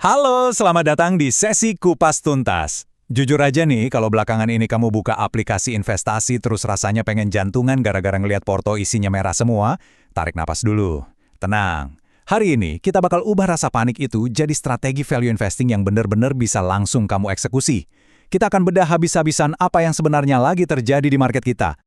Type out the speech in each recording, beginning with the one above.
Halo, selamat datang di sesi Kupas Tuntas. Jujur aja nih, kalau belakangan ini kamu buka aplikasi investasi terus rasanya pengen jantungan gara-gara ngelihat porto isinya merah semua, tarik napas dulu. Tenang. Hari ini, kita bakal ubah rasa panik itu jadi strategi value investing yang benar-benar bisa langsung kamu eksekusi. Kita akan bedah habis-habisan apa yang sebenarnya lagi terjadi di market kita.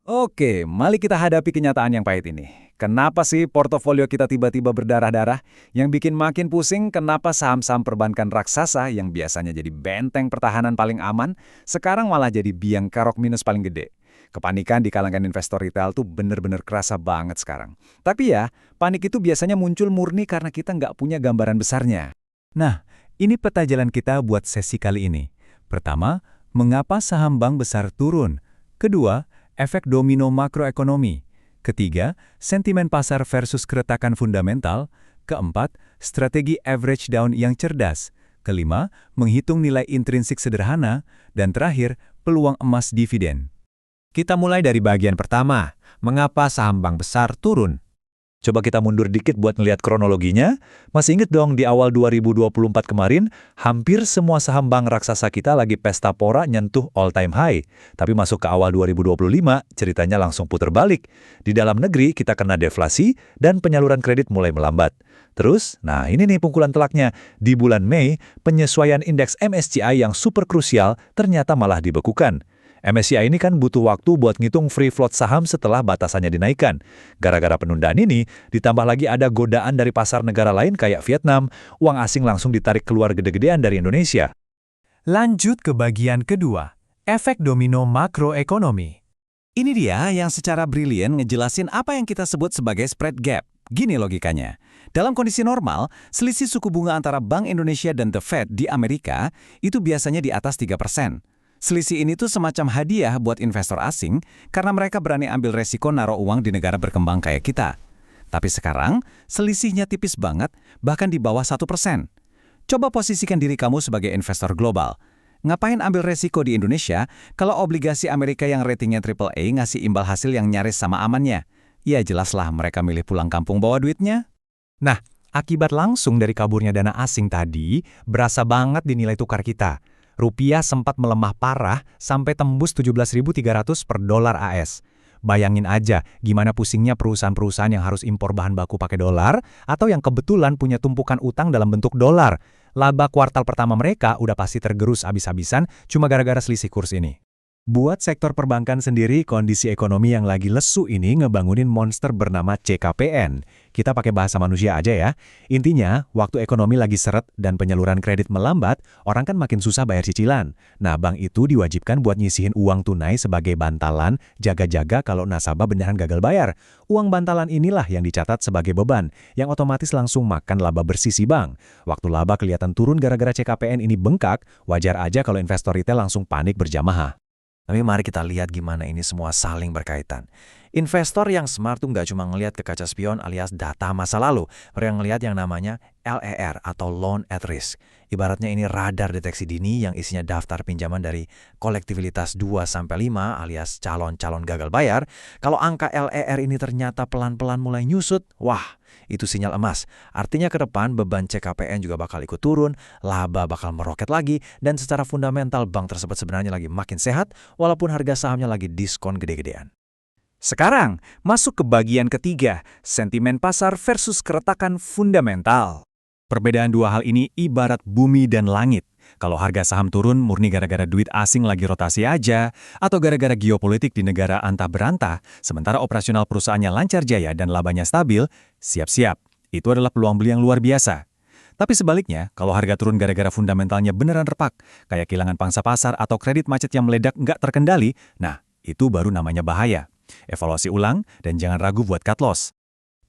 Oke, mari kita hadapi kenyataan yang pahit ini. Kenapa sih portofolio kita tiba-tiba berdarah-darah? Yang bikin makin pusing, kenapa saham-saham perbankan raksasa yang biasanya jadi benteng pertahanan paling aman, sekarang malah jadi biang kerok minus paling gede? Kepanikan di kalangan investor retail tuh bener-bener kerasa banget sekarang. Tapi ya, panik itu biasanya muncul murni karena kita nggak punya gambaran besarnya. Nah, ini peta jalan kita buat sesi kali ini. Pertama, mengapa saham bank besar turun? Kedua, efek domino makroekonomi. Ketiga, sentimen pasar versus keretakan fundamental. Keempat, strategi average down yang cerdas. Kelima, menghitung nilai intrinsik sederhana. Dan terakhir, peluang emas dividen. Kita mulai dari bagian pertama, mengapa saham bank besar turun? Coba kita mundur dikit buat ngeliat kronologinya. Masih inget dong di awal 2024 kemarin, hampir semua saham bank raksasa kita lagi pesta pora nyentuh all-time high. Tapi masuk ke awal 2025, ceritanya langsung puter balik. Di dalam negeri kita kena deflasi dan penyaluran kredit mulai melambat. Terus, nah ini nih pukulan telaknya. Di bulan Mei, penyesuaian indeks MSCI yang super krusial ternyata malah dibekukan. MSCI ini kan butuh waktu buat ngitung free float saham setelah batasannya dinaikkan. Gara-gara penundaan ini, ditambah lagi ada godaan dari pasar negara lain kayak Vietnam, uang asing langsung ditarik keluar gede-gedean dari Indonesia. Lanjut ke bagian kedua, efek domino makroekonomi. Ini dia yang secara brilian ngejelasin apa yang kita sebut sebagai spread gap. Gini logikanya. Dalam kondisi normal, selisih suku bunga antara Bank Indonesia dan The Fed di Amerika itu biasanya di atas 3%. Selisih ini tuh semacam hadiah buat investor asing karena mereka berani ambil resiko naruh uang di negara berkembang kayak kita. Tapi sekarang, selisihnya tipis banget, bahkan di bawah 1%. Coba posisikan diri kamu sebagai investor global. Ngapain ambil resiko di Indonesia kalau obligasi Amerika yang ratingnya AAA ngasih imbal hasil yang nyaris sama amannya? Ya jelaslah mereka milih pulang kampung bawa duitnya. Nah, akibat langsung dari kaburnya dana asing tadi, berasa banget di nilai tukar kita. Rupiah sempat melemah parah sampai tembus 17.300 per dolar AS. Bayangin aja gimana pusingnya perusahaan-perusahaan yang harus impor bahan baku pakai dolar atau yang kebetulan punya tumpukan utang dalam bentuk dolar. Laba kuartal pertama mereka udah pasti tergerus habis-habisan cuma gara-gara selisih kurs ini. Buat sektor perbankan sendiri, kondisi ekonomi yang lagi lesu ini ngebangunin monster bernama CKPN. Kita pakai bahasa manusia aja ya. Intinya, waktu ekonomi lagi seret dan penyaluran kredit melambat, orang kan makin susah bayar cicilan. Nah, bank itu diwajibkan buat nyisihin uang tunai sebagai bantalan, jaga-jaga kalau nasabah beneran gagal bayar. Uang bantalan inilah yang dicatat sebagai beban, yang otomatis langsung makan laba bersih si bank. Waktu laba kelihatan turun gara-gara CKPN ini bengkak, wajar aja kalau investor retail langsung panik berjamaah. Tapi mari kita lihat gimana ini semua saling berkaitan. Investor yang smart tuh nggak cuma ngelihat ke kaca spion alias data masa lalu. Mereka ngelihat yang namanya LER atau Loan at Risk. Ibaratnya ini radar deteksi dini yang isinya daftar pinjaman dari kolektibilitas 2-5 alias calon-calon gagal bayar. Kalau angka LER ini ternyata pelan-pelan mulai nyusut, wah, itu sinyal emas. Artinya ke depan beban CKPN juga bakal ikut turun, laba bakal meroket lagi, dan secara fundamental bank tersebut sebenarnya lagi makin sehat walaupun harga sahamnya lagi diskon gede-gedean. Sekarang, masuk ke bagian ketiga, sentimen pasar versus keretakan fundamental. Perbedaan dua hal ini ibarat bumi dan langit. Kalau harga saham turun murni gara-gara duit asing lagi rotasi aja, atau gara-gara geopolitik di negara antah berantah, sementara operasional perusahaannya lancar jaya dan labanya stabil, siap-siap. Itu adalah peluang beli yang luar biasa. Tapi sebaliknya, kalau harga turun gara-gara fundamentalnya beneran repak, kayak kehilangan pangsa pasar atau kredit macet yang meledak nggak terkendali, nah, itu baru namanya bahaya. Evaluasi ulang dan jangan ragu buat cut loss.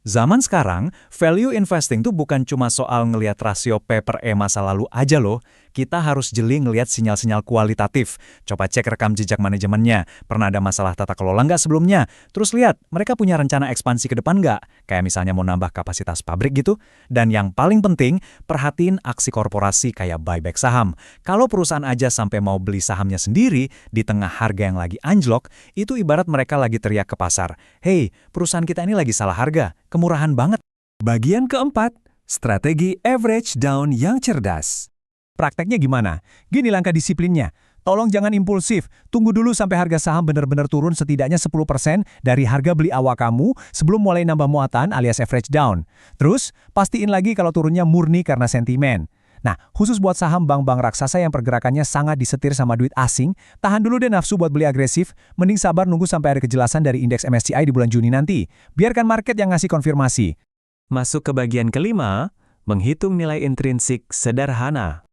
Zaman sekarang, value investing tuh bukan cuma soal ngelihat rasio P/E masa lalu aja loh. kita harus jeli ngelihat sinyal-sinyal kualitatif. Coba cek rekam jejak manajemennya. Pernah ada masalah tata kelola nggak sebelumnya? Terus lihat, mereka punya rencana ekspansi ke depan nggak? Kayak misalnya mau nambah kapasitas pabrik gitu. Dan yang paling penting, perhatiin aksi korporasi kayak buyback saham. Kalau perusahaan aja sampai mau beli sahamnya sendiri di tengah harga yang lagi anjlok, itu ibarat mereka lagi teriak ke pasar, "Hey, perusahaan kita ini lagi salah harga, kemurahan banget." Bagian keempat, strategi average down yang cerdas. Prakteknya gimana? Gini langkah disiplinnya. Tolong jangan impulsif. Tunggu dulu sampai harga saham benar-benar turun setidaknya 10% dari harga beli awal kamu sebelum mulai nambah muatan alias average down. Terus, pastiin lagi kalau turunnya murni karena sentimen. Nah, khusus buat saham bank-bank raksasa yang pergerakannya sangat disetir sama duit asing, tahan dulu deh nafsu buat beli agresif, mending sabar nunggu sampai ada kejelasan dari indeks MSCI di bulan Juni nanti. Biarkan market yang ngasih konfirmasi. Masuk ke bagian kelima, menghitung nilai intrinsik sederhana.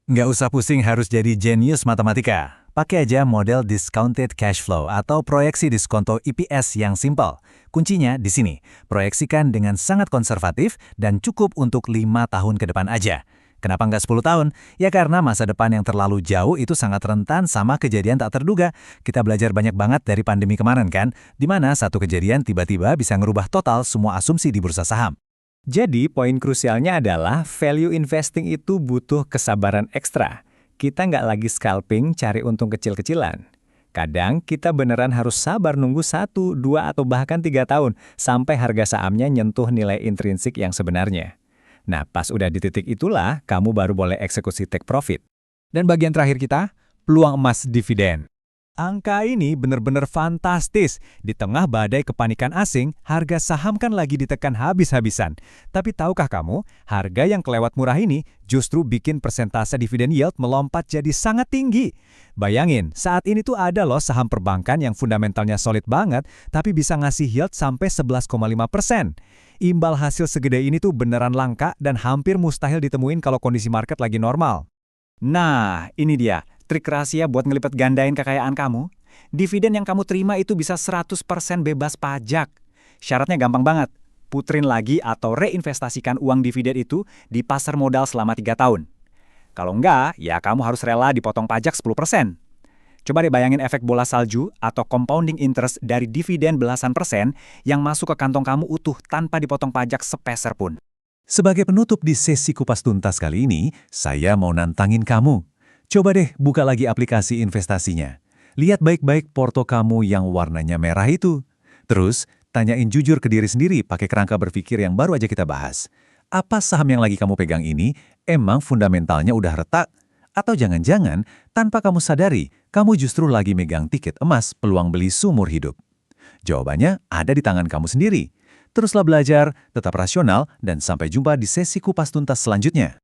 Nggak usah pusing harus jadi jenius matematika. Pakai aja model discounted cash flow atau proyeksi diskonto EPS yang simpel. Kuncinya di sini, proyeksikan dengan sangat konservatif dan cukup untuk 5 tahun ke depan aja. Kenapa nggak 10 tahun? Ya karena masa depan yang terlalu jauh itu sangat rentan sama kejadian tak terduga. Kita belajar banyak banget dari pandemi kemarin kan, di mana satu kejadian tiba-tiba bisa ngerubah total semua asumsi di bursa saham. Jadi, poin krusialnya adalah value investing itu butuh kesabaran ekstra. Kita nggak lagi scalping cari untung kecil-kecilan. Kadang kita beneran harus sabar nunggu 1, 2, atau bahkan 3 tahun sampai harga sahamnya nyentuh nilai intrinsik yang sebenarnya. Nah, pas udah di titik itulah, kamu baru boleh eksekusi take profit. Dan bagian terakhir kita, peluang emas dividen. Angka ini benar-benar fantastis. Di tengah badai kepanikan asing, harga saham kan lagi ditekan habis-habisan. Tapi tahukah kamu, harga yang kelewat murah ini justru bikin persentase dividen yield melompat jadi sangat tinggi. Bayangin, saat ini tuh ada loh saham perbankan yang fundamentalnya solid banget, tapi bisa ngasih yield sampai 11,5%. Imbal hasil segede ini tuh beneran langka dan hampir mustahil ditemuin kalau kondisi market lagi normal. Nah, ini dia. Trik rahasia buat ngelipat gandain kekayaan kamu. Dividen yang kamu terima itu bisa 100% bebas pajak. Syaratnya gampang banget. Puterin lagi atau reinvestasikan uang dividen itu di pasar modal selama 3 tahun. Kalau enggak, ya kamu harus rela dipotong pajak 10%. Coba deh bayangin efek bola salju atau compounding interest dari dividen belasan persen yang masuk ke kantong kamu utuh tanpa dipotong pajak sepeser pun. Sebagai penutup di sesi kupas tuntas kali ini, saya mau nantangin kamu. Coba deh buka lagi aplikasi investasinya. Lihat baik-baik porto kamu yang warnanya merah itu. Terus, tanyain jujur ke diri sendiri pakai kerangka berpikir yang baru aja kita bahas. Apa saham yang lagi kamu pegang ini emang fundamentalnya udah retak? Atau jangan-jangan, tanpa kamu sadari, kamu justru lagi megang tiket emas peluang beli seumur hidup? Jawabannya ada di tangan kamu sendiri. Teruslah belajar, tetap rasional, dan sampai jumpa di sesi kupas tuntas selanjutnya.